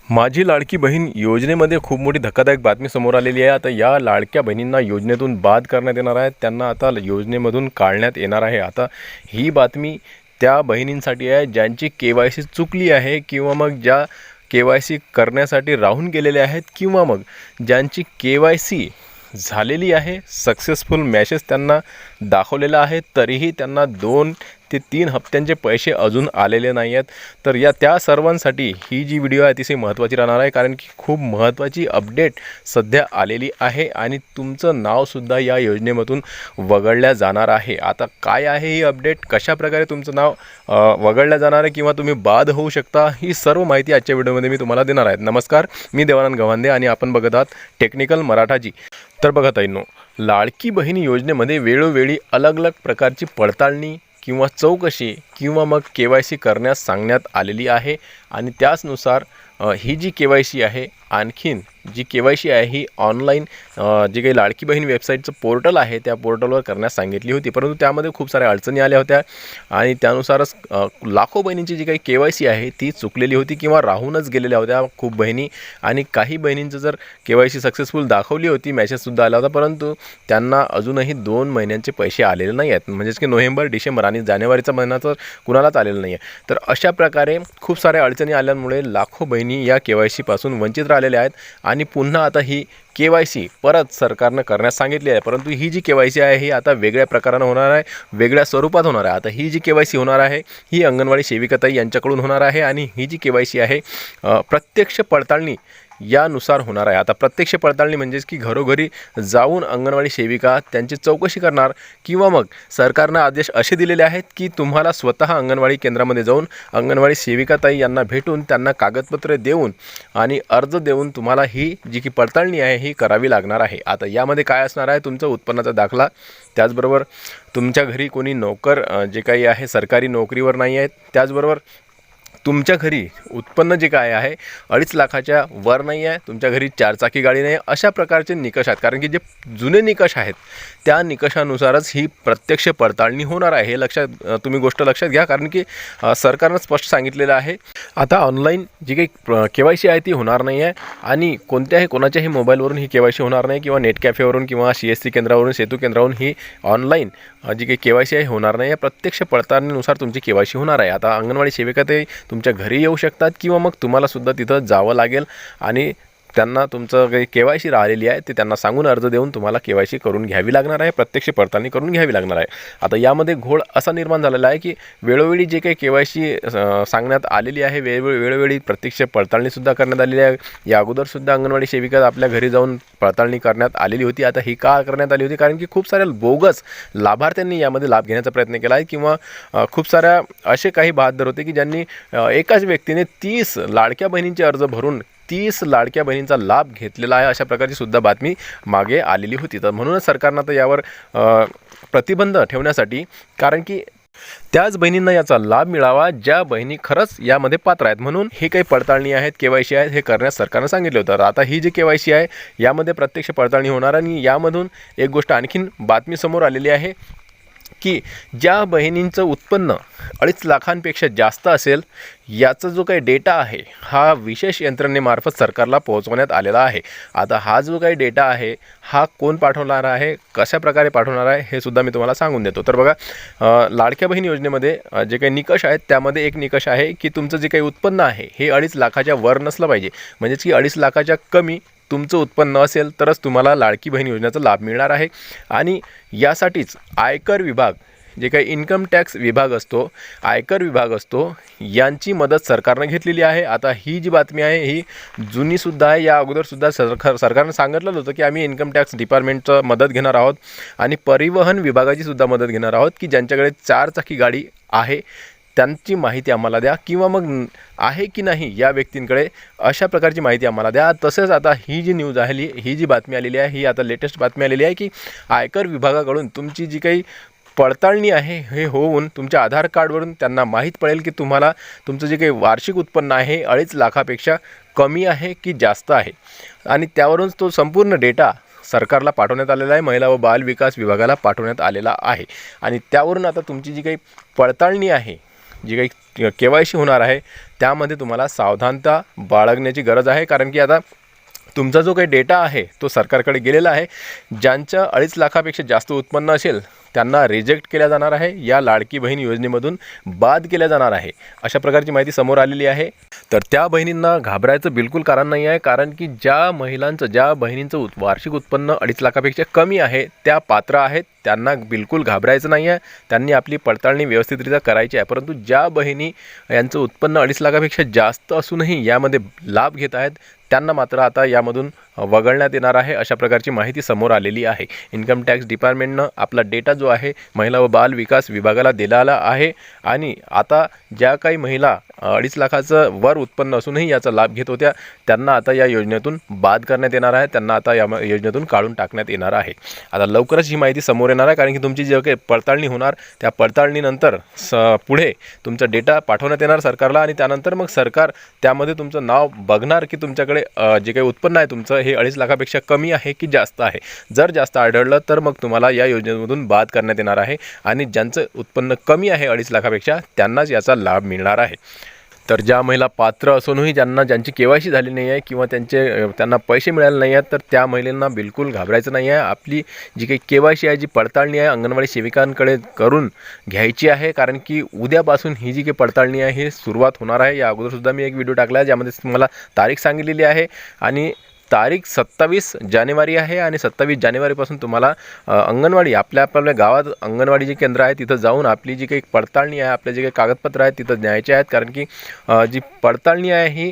माझी लाडकी बहीण योजनेमध्ये खूप मोठी धक्कादायक बातमी समोर आलेली आहे। आता या लाडक्या बहिणींना योजनेतून बाद करण्यात येणार आहे, त्यांना आता योजनेमधून काढण्यात येणार आहे। आता ही बातमी त्या बहिणींसाठी आहे ज्यांची KYC चुकली आहे किंवा मग ज्या KYC करण्यासाठी राहून गेलेले आहेत किंवा मग ज्यांची KYC झालेली आहे, सक्सेसफुल मेसेज त्यांना दाखवलेला आहे, तरीही त्यांना 2 ते 3 हप्त्यांचे पैसे अजून आलेले नाही आहेत। तर त्या सर्वांसाठी ही जी व्हिडिओ आहे अतिशय महत्त्वाची राहणार आहे, कारण की खूप महत्त्वाची अपडेट सध्या आलेली आहे आणि तुमचं नावसुद्धा या योजनेमधून वगळल्या जाणार आहे। आता काय आहे ही अपडेट, कशाप्रकारे तुमचं नाव वगळल्या जाणार आहे किंवा तुम्ही बाद होऊ शकता, ही सर्व माहिती आजच्या व्हिडिओमध्ये मी तुम्हाला देणार आहे। नमस्कार, मी देवानंद गव्हांदे आणि आपण बघत आहात टेक्निकल मराठाजी। तर बघा ताईंनो, लाडकी बहीण योजनेमध्ये वेळोवेळी अलग अलग प्रकारची पडताळणी किंवा चौकशी किंवा मग KYC करण्यास सांगण्यात आलेली आहे आणि त्याचनुसार ही जी KYC आहे, आणखीन जी KYC आहे ही ऑनलाईन जी काही लाडकी बहीण वेबसाईटचं पोर्टल आहे त्या पोर्टलवर करण्यास सांगितली होती, परंतु त्यामध्ये खूप साऱ्या अडचणी आल्या होत्या आणि त्यानुसारच लाखो बहिणींची जी काही KYC आहे ती चुकलेली होती किंवा राहूनच गेलेल्या होत्या खूप बहिणी। आणि काही बहिणींचं जर KYC सक्सेसफुल दाखवली होती, मेसेजसुद्धा आला होता, परंतु त्यांना अजूनही 2 महिन्यांचे पैसे आलेले नाही आहेत, म्हणजेच की नोव्हेंबर, डिसेंबर आणि जानेवारीचा महिना तर कुणालाच आलेला नाही आहे। तर अशा प्रकारे खूप साऱ्या अडचणी आल्यामुळे लाखो बहिणी या KYC पासून वंचित राहिलेल्या आहेत आणि पुन्हा आता ही KYC परत सरकारनं करण्यास सांगितली आहे, परंतु ही जी KYC आहे ही आता वेगळ्या प्रकारानं होणार आहे, वेगळ्या स्वरूपात होणार आहे। आता ही जी KYC होणार आहे ही अंगणवाडी सेविकाताई यांच्याकडून होणार आहे आणि ही जी KYC आहे प्रत्यक्ष पडताळणी यानुसार होणार आहे। आता प्रत्यक्ष पडताळणी म्हणजेच की घरोघरी जाऊन अंगणवाडी सेविका त्यांची चौकशी करणार किंवा मग सरकारनं आदेश असे दिलेले आहेत की तुम्हाला स्वतः अंगणवाडी केंद्रामध्ये जाऊन अंगणवाडी सेविकाताई यांना भेटून त्यांना कागदपत्रे देऊन आणि अर्ज देऊन तुम्हाला ही जी की पडताळणी आहे ही करावी लागणार आहे। आता यामध्ये काय असणार आहे, तुमचा उत्पन्नाचा दाखला, त्याचबरोबर तुमच्या घरी कोणी नोकर जे काही आहे सरकारी नोकरीवर नाही आहेत, त्याचबरोबर तुमच्या घरी उत्पन्न जे काय आहे 2.5 लाखाच्या वर नाही आहे, तुमच्या घरी 4 चाकी गाडी नाही, अशा प्रकारचे निकष आहेत। कारण की जे जुने निकष आहेत त्या निकषानुसारच ही प्रत्यक्ष पडताळणी होणार आहे, हे तुम्ही गोष्ट लक्षात घ्या, कारण की सरकारनं स्पष्ट सांगितलेलं आहे। आता ऑनलाईन जी काही KYC आहे ती होणार नाही आहे आणि कोणाच्याही मोबाईलवरून ही KYC होणार नाही किंवा नेट कॅफेवरून किंवा CSC केंद्रावरून, सेतू केंद्रावरून ही ऑनलाईन जी काही KYC आहे होणार नाही आहे, प्रत्यक्ष पडताळणीनुसार तुमची KYC होणार आहे। आता अंगणवाडी सेविका ते तुमच्या घरी येऊ शकतात किंवा मग तुम्हाला सुद्धा तिथं जावं लागेल आणि त्यांना तुमचं काही KYC राहिलेली आहे ते त्यांना सांगून अर्ज देऊन तुम्हाला KYC करून घ्यावी लागणार आहे, प्रत्यक्ष पडताळणी करून घ्यावी लागणार आहे। आता यामध्ये घोळ असा निर्माण झालेला आहे की वेळोवेळी जे काही KYC सांगण्यात आलेली आहे, वेळोवेळी प्रत्यक्ष पडताळणीसुद्धा करण्यात आलेली आहे। या अगोदरसुद्धा अंगणवाडी सेविका आपल्या घरी जाऊन पडताळणी करण्यात आलेली होती। आता ही का करण्यात आली होती, कारण की खूप साऱ्या बोगस लाभार्थ्यांनी यामध्ये लाभ घेण्याचा प्रयत्न केला आहे किंवा खूप साऱ्या असे काही बहाद्दर होते की ज्यांनी एकाच व्यक्तीने 30 लाडक्या बहिणींचे अर्ज भरून 30 लाडक्या बहिणींचा लाभ घेतलेला आहे, अशा प्रकारची सुद्धा बातमी मागे आलेली होती। तर म्हणूनच सरकारनं तर यावर प्रतिबंध ठेवण्यासाठी, कारण की त्याच बहिणींना याचा लाभ मिळावा ज्या बहिणी खरंच यामध्ये पात्र आहेत, म्हणून हे काही पडताळणी आहेत, KYC आहेत, हे करण्यास सरकारनं सांगितलं होतं। आता ही जी KYC आहे यामध्ये प्रत्यक्ष पडताळणी होणार आणि यामधून एक गोष्ट आणखीन बातमी समोर आलेली आहे की ज्या बहिणींचं उत्पन्न 2.5 लाखांपेक्षा जास्त असेल याचा जो काही डेटा आहे हा विशेष यंत्रणेमार्फत सरकारला पोहोचवण्यात आलेला आहे। आता हा जो काही डेटा आहे हा कोण पाठवणार आहे, कशा प्रकारे पाठवणार आहे, हे सुद्धा मी तुम्हाला सांगून देतो। तर बघा, लाडक्या बहीण योजनेमध्ये जे काही निकष आहेत त्यामध्ये एक निकष आहे की तुमचं जे काही उत्पन्न आहे हे 2.5 लाखाच्या वर नसलं पाहिजे, म्हणजेच की 2.5 लाखाच्या कमी तुमचं उत्पन्न असेल तरच तुम्हाला लाडकी बहीण योजनेचा लाभ मिळणार आहे। आणि यासाठीच आयकर विभाग, जे काही इन्कम टॅक्स विभाग असतो, आयकर विभाग असतो, यांची मदत सरकारनं घेतलेली आहे। आता ही जी बातमी आहे ही जुनीसुद्धा आहे, या अगोदरसुद्धा सरकारनं सांगितलेलं होतं की आम्ही इन्कम टॅक्स डिपार्टमेंटचं मदत घेणार आहोत आणि परिवहन विभागाची सुद्धा मदत घेणार आहोत की ज्यांच्याकडे 4 चाकी गाडी आहे त्यांची माहिती आम्हाला द्या किंवा मग आहे की नाही या व्यक्तींकडे, अशा प्रकारची माहिती आम्हाला द्या। तसेच आता ही जी न्यूज आहे, ही जी बातमी आलेली आहे ही आता लेटेस्ट बातमी आलेली आहे की आयकर विभागाकडून तुमची जी काही पडताळणी आहे हे होऊन तुमच्या आधार कार्डवरून त्यांना माहीत पडेल की तुम्हाला तुमचं जे काही वार्षिक उत्पन्न आहे 2.5 लाखापेक्षा कमी आहे की जास्त आहे आणि त्यावरून तो संपूर्ण डेटा सरकारला पाठवण्यात आलेला आहे, महिला व बाल विकास विभागाला पाठवण्यात आलेला आहे आणि त्यावरून आता तुमची जी काही पडताळणी आहे, जी काही KYC होणार आहे त्यामध्ये तुम्हाला सावधानता बाळगण्याची गरज आहे, कारण की आता तुमचा जो काही डेटा आहे तो सरकारकडे गेलेला आहे. ज्यांच्या 2.5 लाखापेक्षा जास्त उत्पन्न असेल त्यांना रिजेक्ट केल्या जाणार आहे, या लाडकी बहीण योजनेमधून बाद केल्या जाणार आहे, अशा प्रकारची माहिती समोर आलेली आहे. तर त्या बहिणींना घाबरायचं बिलकुल कारण नाही आहे, कारण की ज्या बहिणींचं वार्षिक उत्पन्न 2.5 लाखापेक्षा कमी आहे त्या पात्र आहेत, त्यांना बिलकुल घाबरायचं नाही आहे. त्यांनी आपली पडताळणी व्यवस्थितरित्या करायची आहे. परंतु ज्या बहिणी यांचं उत्पन्न 2.5 लाखापेक्षा जास्त असूनही यामध्ये लाभ घेत आहेत त्यांना मात्र आता यामधून वगळण्यात येणार आहे, अशा प्रकारची माहिती समोर आलेली आहे. इन्कम टॅक्स डिपार्टमेंटनं आपला डेटा जो आहे महिला व बाल विकास विभागाला दिलेला आहे आणि आता ज्या काही महिला 2.5 लाखाचं वर उत्पन्न असूनही याचा लाभ घेत होत्या त्यांना आता या योजनेतून बाद करण्यात येणार आहे, त्यांना आता या योजनेतून काढून टाकण्यात येणार आहे. आता लवकरच ही माहिती समोर येणार आहे, कारण की तुमची जे काही पडताळणी होणार त्या पडताळणीनंतर पुढे तुमचा डेटा पाठवण्यात येणार सरकारला आणि त्यानंतर मग सरकार त्यामध्ये तुमचं नाव बघणार की तुमच्याकडे जे काही उत्पन्न आहे तुमचं हे 2.5 लाखापेक्षा कमी आहे की जास्त आहे. जर जास्त आढळलं तर मग तुम्हाला या योजनेमधून बाद करण्यात येणार आहे आणि ज्यांचं उत्पन्न कमी आहे 2.5 लाखापेक्षा त्यांनाच याचा लाभ मिळणार आहे. तर ज्या महिला पात्र असूनही ज्यांची KYC झाली नाही आहे किंवा त्यांना पैसे मिळाले नाही आहेत तर त्या महिलांना बिलकुल घाबरायचं नाही आहे. आपली जी काही KYC आहे, जी पडताळणी आहे अंगणवाडी सेविकांकडे करून घ्यायची आहे, कारण की उद्यापासून ही जी काही पडताळणी आहे ही सुरुवात होणार आहे. या अगोदरसुद्धा मी एक व्हिडिओ टाकला आहे ज्यामध्ये तुम्हाला तारीख सांगितलेली आहे आणि तारीख 27 जानेवारी आहे आणि 27 जानेवारीपासून तुम्हाला अंगणवाडी आपल्या गावात अंगणवाडी जे केंद्र आहे तिथं जाऊन आपली जी काही पडताळणी आहे, आपले जे काही कागदपत्र आहेत तिथं न्यायचे आहेत, कारण की जी पडताळणी आहे ही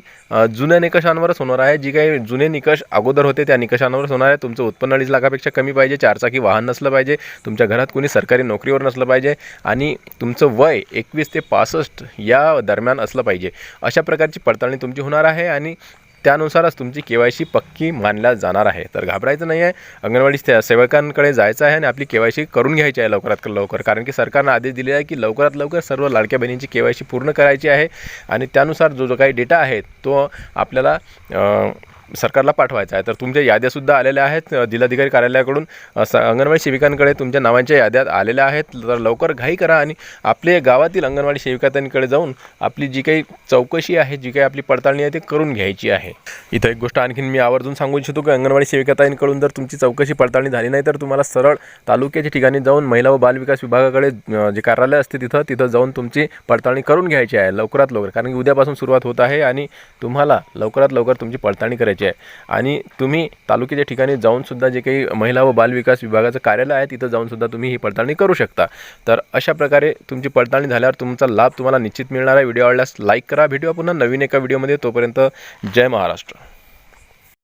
जुन्या निकषांवरच होणार आहे. जी काही जुने निकष अगोदर होते त्या निकषांवरच होणार आहे. तुमचं उत्पन्न 2.5 लाखापेक्षा कमी पाहिजे, 4 चाकी वाहन नसलं पाहिजे, तुमच्या घरात कोणी सरकारी नोकरीवर नसलं पाहिजे आणि तुमचं वय 21 ते 65 या दरम्यान असलं पाहिजे. अशा प्रकारची पडताळणी तुमची होणार आहे आणि त्यानुसारच तुमची KYC पक्की मानल्या जाणार आहे. तर घाबरायचं नाही आहे, अंगणवाडी सेवकांकडे जायचं आहे आणि आपली KYC करून घ्यायची आहे लवकरात लवकर, कारण की सरकारनं आदेश दिले आहे की लवकरात लवकर सर्व लाडक्या बहिणींची KYC पूर्ण करायची आहे आणि त्यानुसार जो काही डेटा आहे तो आपल्याला सरकारला पाठवायचा आहे. तर तुमच्या याद्यासुद्धा आलेल्या आहेत जिल्हाधिकारी कार्यालयाकडून, अंगणवाडी सेविकांकडे तुमच्या नावांच्या याद्यात आलेल्या आहेत. तर लवकर घाई करा आणि आपले गावातील अंगणवाडी सेविकांकडे जाऊन आपली जी काही चौकशी आहे, जी काही आपली पडताळणी आहे ती करून घ्यायची आहे. इथं एक गोष्ट आणखीन मी आवर्जून सांगू इच्छितो की अंगणवाडी सेविकांकडून जर तुमची चौकशी पडताळणी झाली नाही तर तुम्हाला सरळ तालुक्याच्या ठिकाणी जाऊन महिला व बाल विकास विभागाकडे जे कार्यालय असते तिथं जाऊन तुमची पडताळणी करून घ्यायची आहे लवकरात लवकर, कारण की उद्यापासून सुरुवात होत आहे आणि तुम्हाला लवकरात लवकर तुमची पडताळणी करायची आहे. आणि तुम्ही तालुक्याच्या ठिकाणी जाऊन सुद्धा जे काही महिला व बाल विकास विभागाचं कार्यालय आहे तिथं जाऊन सुद्धा तुम्ही ही पडताळणी करू शकता. तर अशा प्रकारे तुमची पडताळणी झाल्यावर तुमचा लाभ तुम्हाला निश्चित मिळणार आहे. व्हिडिओ आवडल्यास लाईक करा. भेटूया पुन्हा नवीन एका व्हिडिओमध्ये. तोपर्यंत जय महाराष्ट्र.